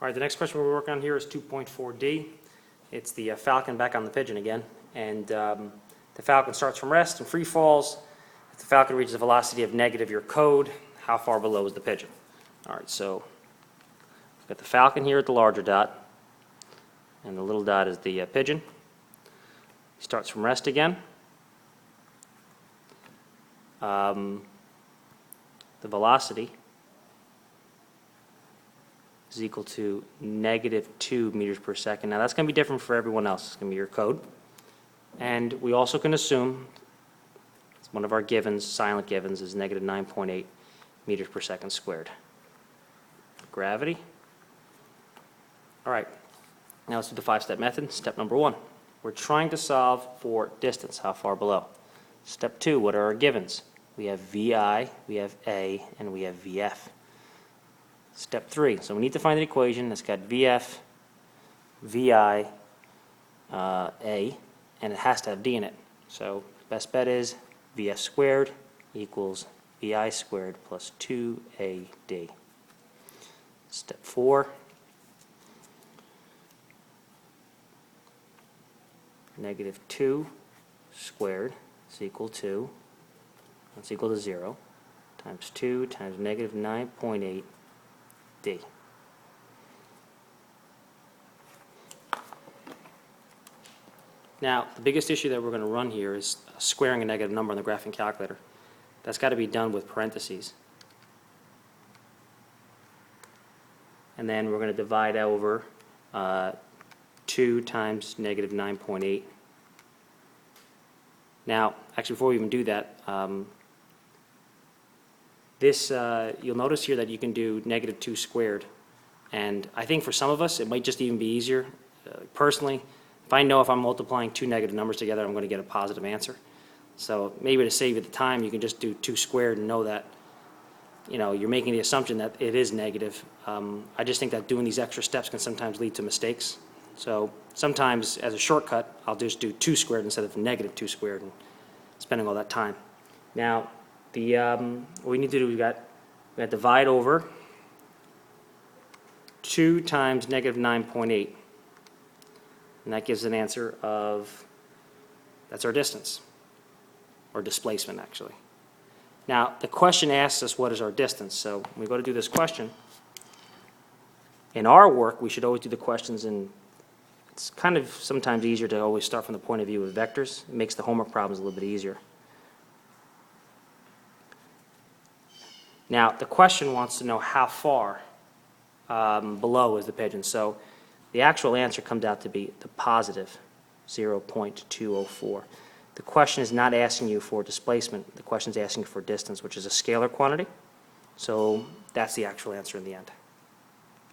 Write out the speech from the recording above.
All right, the next question we're working on here is 2.4D. It's the Falcon back on the pigeon again. And the Falcon starts from rest and free falls. If the Falcon reaches a velocity of negative your code, how far below is the pigeon? All right, so we've got the Falcon here at the larger dot, and the little dot is the pigeon. He starts from rest again. The velocity is equal to -2 meters per second. Now that's going to be different for everyone else. It's going to be your code. And we also can assume, it's one of our givens, silent givens, is -9.8 meters per second squared. Gravity. All right, now let's do the 5-step method. Step number 1. We're trying to solve for distance, how far below. Step 2, what are our givens? We have VI, we have A, and we have VF. Step 3, so we need to find an equation that's got VF, VI, A, and it has to have D in it. So best bet is VF squared equals VI squared plus 2AD. Step 4, -2 squared is equal to, that's equal to 0, times 2 times -9.8 D. Now, the biggest issue that we're going to run here is squaring a negative number on the graphing calculator. That's got to be done with parentheses. And then we're going to divide over 2 times -9.8. Now, actually, before we even do that, you'll notice here that you can do -2 squared, and I think for some of us it might just even be easier. Personally, if I know if I'm multiplying two negative numbers together, I'm going to get a positive answer. So maybe to save you the time, you can just do 2 squared and know that you're making the assumption that it is negative. I just think that doing these extra steps can sometimes lead to mistakes. So sometimes, as a shortcut, I'll just do 2 squared instead of -2 squared and spending all that time. Now, what we need to do, we got to divide over 2 times -9.8, and that gives an answer of, that's our distance, or displacement actually. Now the question asks us what is our distance, so when we go to do this question, in our work we should always do the questions in, it's kind of sometimes easier to always start from the point of view of vectors. It makes the homework problems a little bit easier. Now, the question wants to know how far below is the pigeon. So the actual answer comes out to be the positive 0.204. The question is not asking you for displacement. The question is asking you for distance, which is a scalar quantity. So that's the actual answer in the end.